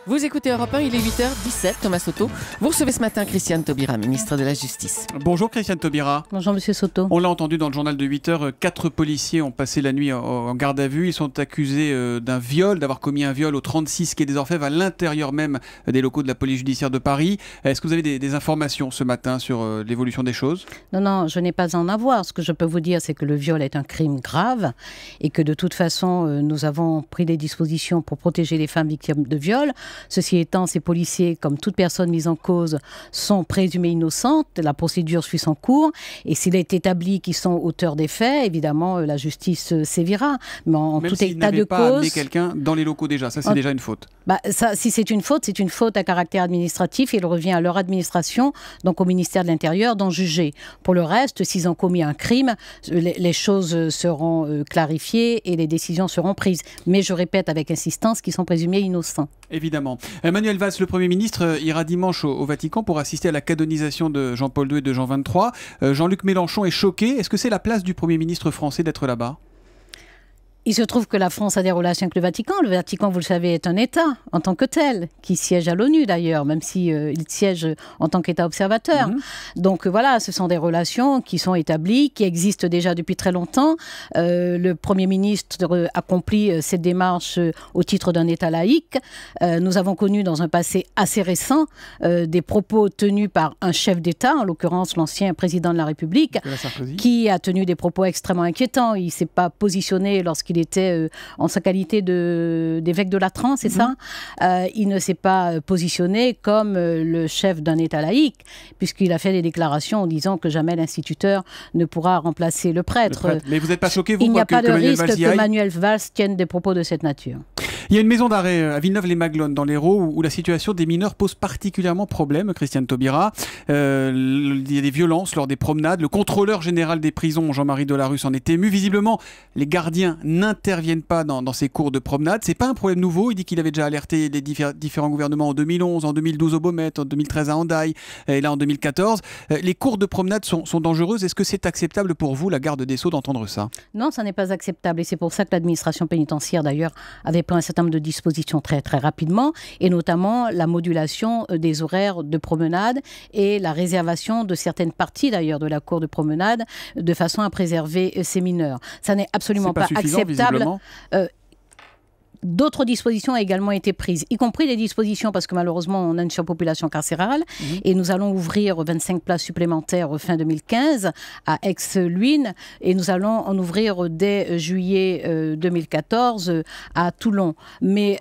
Vous écoutez Europe 1, il est 8h17, Thomas Soto. Vous recevez ce matin Christiane Taubira, ministre de la Justice. Bonjour Christiane Taubira. Bonjour Monsieur Soto. On l'a entendu dans le journal de 8h, 4 policiers ont passé la nuit en garde à vue. Ils sont accusés d'un viol, d'avoir commis un viol au 36 quai des Orfèvres, à l'intérieur même des locaux de la police judiciaire de Paris. Est-ce que vous avez des informations ce matin sur l'évolution des choses? Non, je n'ai pas à en avoir. Ce que je peux vous dire, c'est que le viol est un crime grave et que de toute façon, nous avons pris des dispositions pour protéger les femmes victimes de viol. Ceci étant, ces policiers, comme toute personne mise en cause, sont présumés innocentes. La procédure suit son cours. Et s'il est établi qu'ils sont auteurs des faits, évidemment, la justice sévira. Mais en même tout s'ils état de n'avaient pas cause... amené quelqu'un dans les locaux déjà, ça c'est déjà une faute. Si c'est une faute à caractère administratif. Il revient à leur administration, donc au ministère de l'Intérieur, d'en juger. Pour le reste, s'ils ont commis un crime, les choses seront clarifiées et les décisions seront prises. Mais je répète avec insistance qu'ils sont présumés innocents. Évidemment. Manuel Valls, le Premier ministre, ira dimanche au Vatican pour assister à la canonisation de Jean-Paul II et de Jean XXIII. Jean-Luc Mélenchon est choqué. Est-ce que c'est la place du Premier ministre français d'être là-bas ? Il se trouve que la France a des relations avec le Vatican. Le Vatican, vous le savez, est un État en tant que tel, qui siège à l'ONU d'ailleurs, même s'il siège en tant qu'État observateur. Donc voilà, ce sont des relations qui sont établies, qui existent déjà depuis très longtemps. Le Premier ministre accomplit cette démarche au titre d'un État laïque. Nous avons connu dans un passé assez récent des propos tenus par un chef d'État, en l'occurrence l'ancien président de la République, qui a tenu des propos extrêmement inquiétants. Il ne s'est pas positionné lorsqu'il était en sa qualité d'évêque de Latran, c'est ça. Il ne s'est pas positionné comme le chef d'un État laïque, puisqu'il a fait des déclarations en disant que jamais l'instituteur ne pourra remplacer le prêtre. Mais vous n'êtes pas choqué, vous, il n'y a pas de risque que Manuel Manuel Valls tienne des propos de cette nature. Il y a une maison d'arrêt à Villeneuve-les-Maglones, dans l'Hérault, où la situation des mineurs pose particulièrement problème, Christiane Taubira. Il y a des violences lors des promenades. Le contrôleur général des prisons, Jean-Marie Delarue, s'en est ému. Visiblement, les gardiens n'interviennent pas dans ces cours de promenade. C'est pas un problème nouveau. Il dit qu'il avait déjà alerté les différents gouvernements en 2011, en 2012 au Baumette, en 2013 à Hendaye, et là en 2014. Les cours de promenade sont dangereuses. Est-ce que c'est acceptable pour vous, la garde des Sceaux, d'entendre ça? Non, ça n'est pas acceptable. Et c'est pour ça que l'administration pénitentiaire, d'ailleurs, avait pris un certain nombre de dispositions très rapidement, et notamment la modulation des horaires de promenade et la réservation de certaines parties d'ailleurs de la cour de promenade de façon à préserver ces mineurs. Ça n'est absolument pas acceptable. D'autres dispositions ont également été prises, y compris des dispositions, parce que malheureusement on a une surpopulation carcérale, et nous allons ouvrir 25 places supplémentaires fin 2015 à Aix-Luynes, et nous allons en ouvrir dès juillet 2014 à Toulon. Mais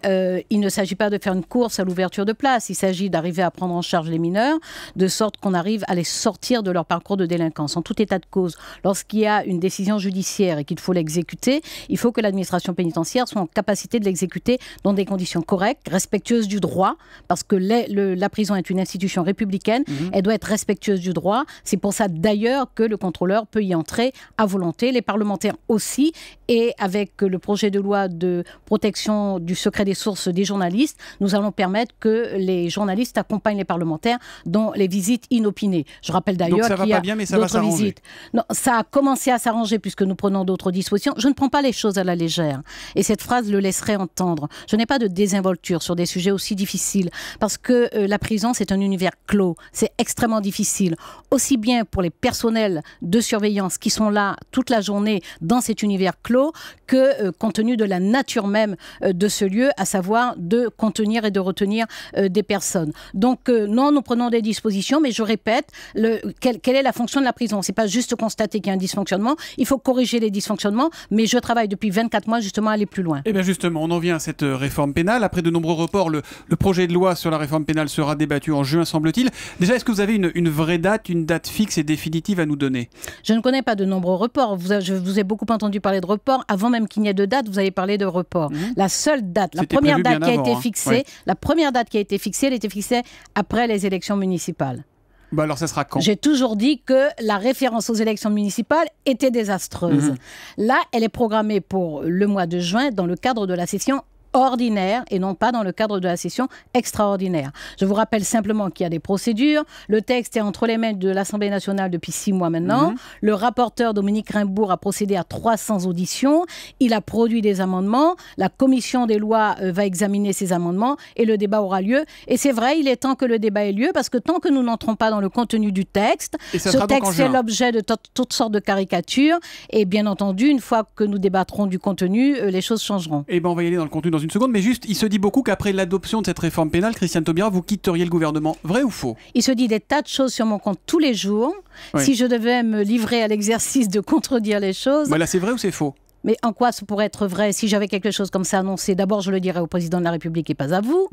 il ne s'agit pas de faire une course à l'ouverture de places, il s'agit d'arriver à prendre en charge les mineurs, de sorte qu'on arrive à les sortir de leur parcours de délinquance. En tout état de cause, lorsqu'il y a une décision judiciaire et qu'il faut l'exécuter, il faut que l'administration pénitentiaire soit en capacité de l'exécuter dans des conditions correctes, respectueuses du droit, parce que la prison est une institution républicaine, elle doit être respectueuse du droit. C'est pour ça d'ailleurs que le contrôleur peut y entrer à volonté, les parlementaires aussi, et avec le projet de loi de protection du secret des sources des journalistes, nous allons permettre que les journalistes accompagnent les parlementaires dans les visites inopinées. Je rappelle d'ailleurs qu'il y a d'autres visites. Non, ça a commencé à s'arranger puisque nous prenons d'autres dispositions. Je ne prends pas les choses à la légère. Et cette phrase le laisserait entendre. Je n'ai pas de désinvolture sur des sujets aussi difficiles parce que la prison, c'est un univers clos. C'est extrêmement difficile. Aussi bien pour les personnels de surveillance qui sont là toute la journée dans cet univers clos que compte tenu de la nature même de ce lieu, à savoir de contenir et de retenir des personnes. Donc non, nous prenons des dispositions, mais je répète, quelle est la fonction de la prison? C'est pas juste constater qu'il y a un dysfonctionnement, il faut corriger les dysfonctionnements, mais je travaille depuis 24 mois justement à aller plus loin. Et bien justement, on en vient à cette réforme pénale. Après de nombreux reports, le projet de loi sur la réforme pénale sera débattu en juin, semble-t-il. Déjà, est-ce que vous avez une vraie date, une date fixe et définitive à nous donner? Je ne connais pas de nombreux reports. Je vous ai beaucoup entendu parler de reports. Avant même qu'il n'y ait de date, vous avez parlé de report. La seule date, la première date qui a été fixée, la première date qui a été fixée, elle était fixée après les élections municipales. Bah alors ça sera quand? J'ai toujours dit que la référence aux élections municipales était désastreuse. Là, elle est programmée pour le mois de juin dans le cadre de la session ordinaire et non pas dans le cadre de la session extraordinaire. Je vous rappelle simplement qu'il y a des procédures. Le texte est entre les mains de l'Assemblée nationale depuis 6 mois maintenant. Le rapporteur Dominique Rimbourg a procédé à 300 auditions. Il a produit des amendements. La commission des lois va examiner ces amendements et le débat aura lieu. Et c'est vrai, il est temps que le débat ait lieu parce que tant que nous n'entrons pas dans le contenu du texte, ce texte fait l'objet de toutes sortes de caricatures. Et bien entendu, une fois que nous débattrons du contenu, les choses changeront. Eh bien, on va y aller dans le contenu dans une seconde. Mais juste, il se dit beaucoup qu'après l'adoption de cette réforme pénale, Christiane Taubira, vous quitteriez le gouvernement. Vrai ou faux? Il se dit des tas de choses sur mon compte tous les jours. Oui. Si je devais me livrer à l'exercice de contredire les choses... Mais là, c'est vrai ou c'est faux? Mais en quoi ça pourrait être vrai? Si j'avais quelque chose comme ça annoncé, d'abord je le dirais au président de la République et pas à vous.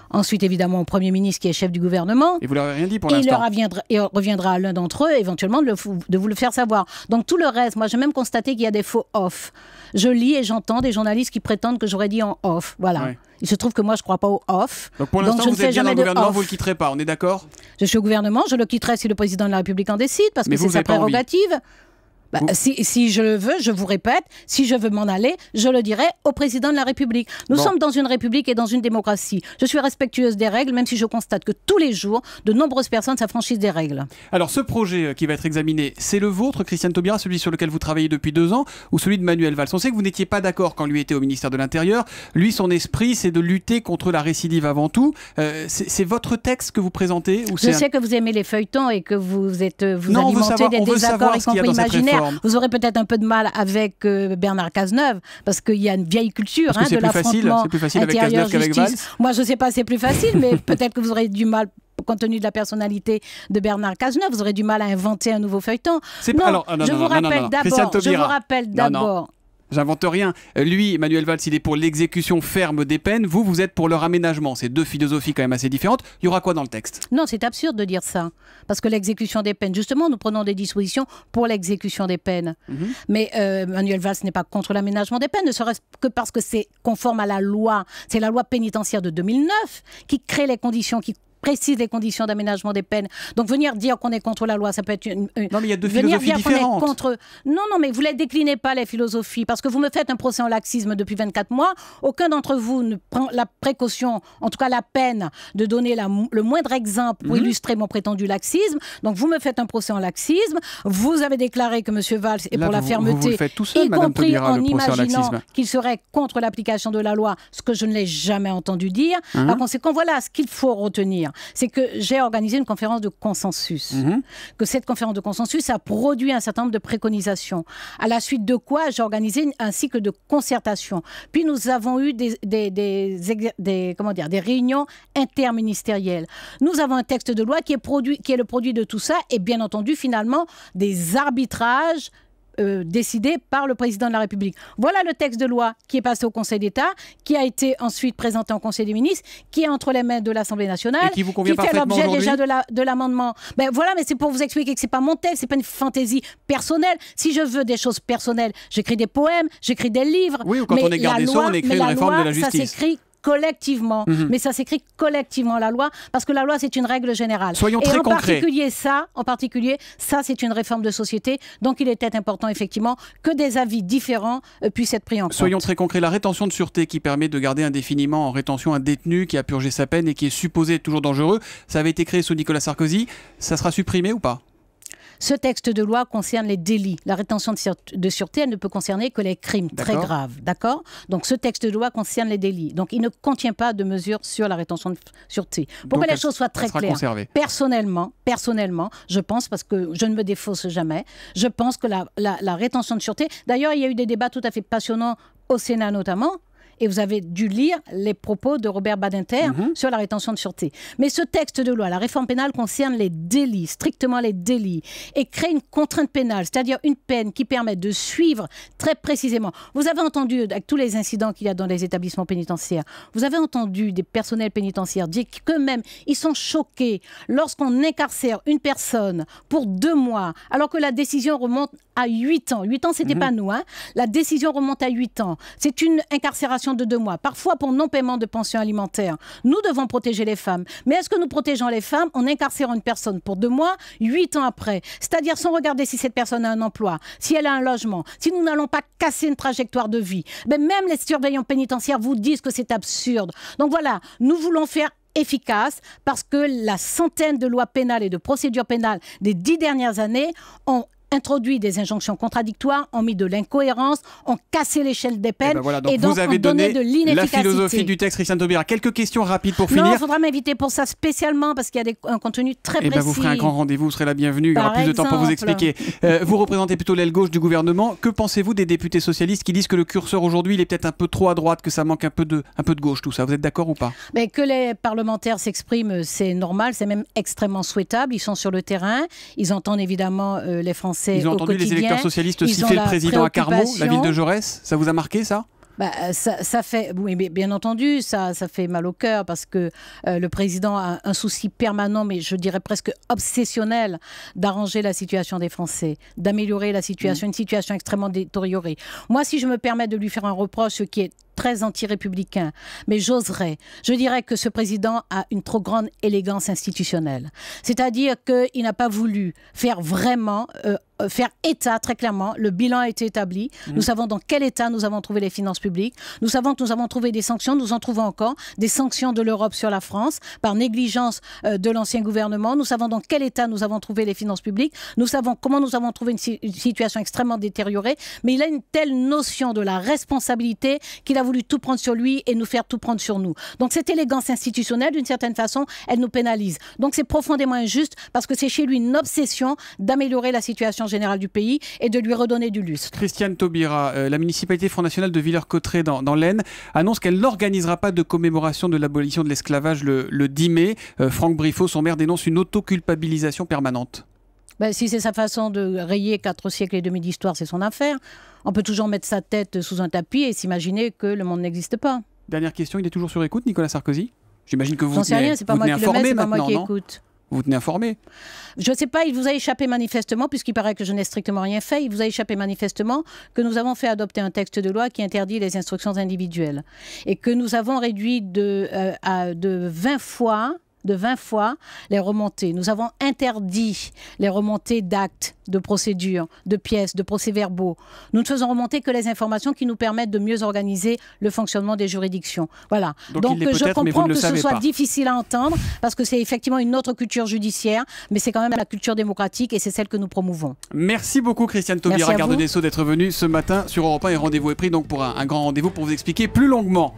Ensuite, évidemment, au Premier ministre qui est chef du gouvernement. Et vous leur avez rien dit pour l'instant? Et il reviendra à l'un d'entre eux, éventuellement, de vous le faire savoir. Donc tout le reste, moi j'ai même constaté qu'il y a des faux off. Je lis et j'entends des journalistes qui prétendent que j'aurais dit en off. Voilà. Ouais. Il se trouve que moi je ne crois pas au off. Donc pour l'instant, vous êtes bien dans le gouvernement, vous ne le quitterez pas, on est d'accord? Je suis au gouvernement, je le quitterai si le président de la République en décide, parce que c'est sa prérogative. Bah, si je le veux, je vous répète, si je veux m'en aller, je le dirai au président de la République. Nous sommes dans une république et dans une démocratie. Je suis respectueuse des règles, même si je constate que tous les jours, de nombreuses personnes s'affranchissent des règles. Alors, ce projet qui va être examiné, c'est le vôtre, Christiane Taubira, celui sur lequel vous travaillez depuis 2 ans, ou celui de Manuel Valls? On sait que vous n'étiez pas d'accord quand lui était au ministère de l'Intérieur. Lui, son esprit, c'est de lutter contre la récidive avant tout. C'est votre texte que vous présentez ou Je sais que vous aimez les feuilletons et que vous alimentez des désaccords, y compris imaginaires. Vous aurez peut-être un peu de mal avec Bernard Cazeneuve, parce qu'il y a une vieille culture de l'affrontement. C'est plus facile avec Cazeneuve qu'avec Valls. Moi, je ne sais pas si c'est plus facile, mais peut-être que vous aurez du mal, compte tenu de la personnalité de Bernard Cazeneuve, vous aurez du mal à inventer un nouveau feuilleton. Je vous rappelle d'abord... J'invente rien. Lui, Manuel Valls, il est pour l'exécution ferme des peines. Vous êtes pour leur aménagement. C'est 2 philosophies quand même assez différentes. Il y aura quoi dans le texte? Non, c'est absurde de dire ça. Parce que l'exécution des peines, justement, nous prenons des dispositions pour l'exécution des peines. Mais Manuel Valls n'est pas contre l'aménagement des peines, ne serait-ce que parce que c'est conforme à la loi. C'est la loi pénitentiaire de 2009 qui crée les conditions, qui précise les conditions d'aménagement des peines. Donc venir dire qu'on est contre la loi, ça peut être non, mais il y a 2 philosophies différentes. Non, mais vous ne les déclinez pas, les philosophies, parce que vous me faites un procès en laxisme depuis 24 mois. Aucun d'entre vous ne prend la précaution, en tout cas la peine, de donner le moindre exemple pour illustrer mon prétendu laxisme. Donc vous me faites un procès en laxisme. Vous avez déclaré que M. Valls est pour la fermeté, vous le faites tout seul, y compris Taubira, en imaginant qu'il serait contre l'application de la loi, ce que je ne l'ai jamais entendu dire. Par conséquent, voilà ce qu'il faut retenir. C'est que j'ai organisé une conférence de consensus. Que cette conférence de consensus a produit un certain nombre de préconisations. À la suite de quoi, j'ai organisé un cycle de concertation. Puis nous avons eu des réunions interministérielles. Nous avons un texte de loi qui est le produit de tout ça et bien entendu, finalement, des arbitrages décidé par le président de la République. Voilà le texte de loi qui est passé au Conseil d'État, qui a été ensuite présenté en Conseil des ministres, qui est entre les mains de l'Assemblée nationale, et qui vous convient parfaitement fait l'objet déjà de l'amendement. Ben voilà, mais c'est pour vous expliquer que c'est pas mon texte, c'est pas une fantaisie personnelle. Si je veux des choses personnelles, j'écris des poèmes, j'écris des livres. Oui, ou quand on est garde des Sceaux, on écrit une réforme de la justice. Ça s'écrit collectivement, mais ça s'écrit collectivement la loi, parce que la loi c'est une règle générale. Soyons très concrets. En particulier, ça c'est une réforme de société, donc il était important effectivement que des avis différents puissent être pris en compte. Soyons très concrets, la rétention de sûreté qui permet de garder indéfiniment en rétention un détenu qui a purgé sa peine et qui est supposé être toujours dangereux, ça avait été créé sous Nicolas Sarkozy, ça sera supprimé ou pas ? Ce texte de loi concerne les délits. La rétention de sûreté, elle ne peut concerner que les crimes très graves. D'accord ? Donc, ce texte de loi concerne les délits. Donc, il ne contient pas de mesures sur la rétention de sûreté. Pour que les choses soient très claires. Personnellement, je pense, parce que je ne me défausse jamais, je pense que la rétention de sûreté... D'ailleurs, il y a eu des débats tout à fait passionnants au Sénat notamment, et vous avez dû lire les propos de Robert Badinter sur la rétention de sûreté. Mais ce texte de loi, la réforme pénale, concerne les délits, strictement les délits, et crée une contrainte pénale, c'est-à-dire une peine qui permet de suivre très précisément. Vous avez entendu, avec tous les incidents qu'il y a dans les établissements pénitentiaires, vous avez entendu des personnels pénitentiaires dire qu'eux-mêmes, ils sont choqués lorsqu'on incarcère une personne pour 2 mois, alors que la décision remonte à 8 ans. 8 ans, c'était pas nous, hein. La décision remonte à 8 ans. C'est une incarcération incarcération de 2 mois, parfois pour non-paiement de pension alimentaire. Nous devons protéger les femmes. Mais est-ce que nous protégeons les femmes en incarcérant une personne pour 2 mois, 8 ans après? C'est-à-dire sans regarder si cette personne a un emploi, si elle a un logement, si nous n'allons pas casser une trajectoire de vie. Mais même les surveillants pénitentiaires vous disent que c'est absurde. Donc voilà, nous voulons faire efficace parce que la centaine de lois pénales et de procédures pénales des 10 dernières années ont introduit des injonctions contradictoires, ont mis de l'incohérence, ont cassé l'échelle des peines et donc vous avez donné de l'inefficacité. La philosophie du texte, Christiane Taubira. Quelques questions rapides pour finir. Non, il faudra m'inviter pour ça spécialement parce qu'il y a un contenu très précis. Vous ferez un grand rendez-vous, vous serez la bienvenue, il y aura plus de temps pour vous expliquer. Vous représentez plutôt l'aile gauche du gouvernement. Que pensez-vous des députés socialistes qui disent que le curseur aujourd'hui il est peut-être un peu trop à droite, que ça manque un peu de gauche, tout ça? Vous êtes d'accord ou pas? Mais que les parlementaires s'expriment, c'est normal, c'est même extrêmement souhaitable. Ils sont sur le terrain, ils entendent évidemment les Français au quotidien. Ils ont entendu les électeurs socialistes siffler le président à Carmaux, la ville de Jaurès. Ça vous a marqué, ça? Ça fait, oui, bien entendu, ça fait mal au cœur parce que le président a un souci permanent, mais je dirais presque obsessionnel, d'arranger la situation des Français, d'améliorer la situation, une situation extrêmement détériorée. Moi, si je me permets de lui faire un reproche, ce qui est très anti-républicain, mais j'oserais. Je dirais que ce président a une trop grande élégance institutionnelle. C'est-à-dire qu'il n'a pas voulu faire vraiment... faire état, très clairement, le bilan a été établi. Nous savons dans quel état nous avons trouvé les finances publiques. Nous savons que nous avons trouvé des sanctions, nous en trouvons encore, des sanctions de l'Europe sur la France, par négligence de l'ancien gouvernement. Nous savons dans quel état nous avons trouvé les finances publiques. Nous savons comment nous avons trouvé une situation extrêmement détériorée. Mais il a une telle notion de la responsabilité qu'il a voulu tout prendre sur lui et nous faire tout prendre sur nous. Donc cette élégance institutionnelle, d'une certaine façon, elle nous pénalise. Donc c'est profondément injuste parce que c'est chez lui une obsession d'améliorer la situation générale du pays et de lui redonner du lustre. Christiane Taubira, la municipalité Front National de Villers-Cotterêts dans l'Aisne annonce qu'elle n'organisera pas de commémoration de l'abolition de l'esclavage le 10 mai. Franck Briffaut, son maire, dénonce une autoculpabilisation permanente. Si c'est sa façon de rayer 4 siècles et demi d'histoire, c'est son affaire. On peut toujours mettre sa tête sous un tapis et s'imaginer que le monde n'existe pas. Dernière question, il est toujours sur écoute, Nicolas Sarkozy? J'imagine que vous J'en sais rien, c'est pas moi qui le mets, c'est pas moi qui écoute. Vous tenez informé? Je ne sais pas, il vous a échappé manifestement, puisqu'il paraît que je n'ai strictement rien fait, il vous a échappé manifestement que nous avons fait adopter un texte de loi qui interdit les instructions individuelles et que nous avons réduit de 20 fois les remontées. Nous avons interdit les remontées d'actes, de procédures, de pièces, de procès-verbaux. Nous ne faisons remonter que les informations qui nous permettent de mieux organiser le fonctionnement des juridictions. Voilà. Donc je comprends que ce soit difficile à entendre parce que c'est effectivement une autre culture judiciaire, mais c'est quand même la culture démocratique et c'est celle que nous promouvons. Merci beaucoup Christiane Taubira, garde des Sceaux, d'être venue ce matin sur Europe 1 et rendez-vous est pris donc pour un grand rendez-vous pour vous expliquer plus longuement.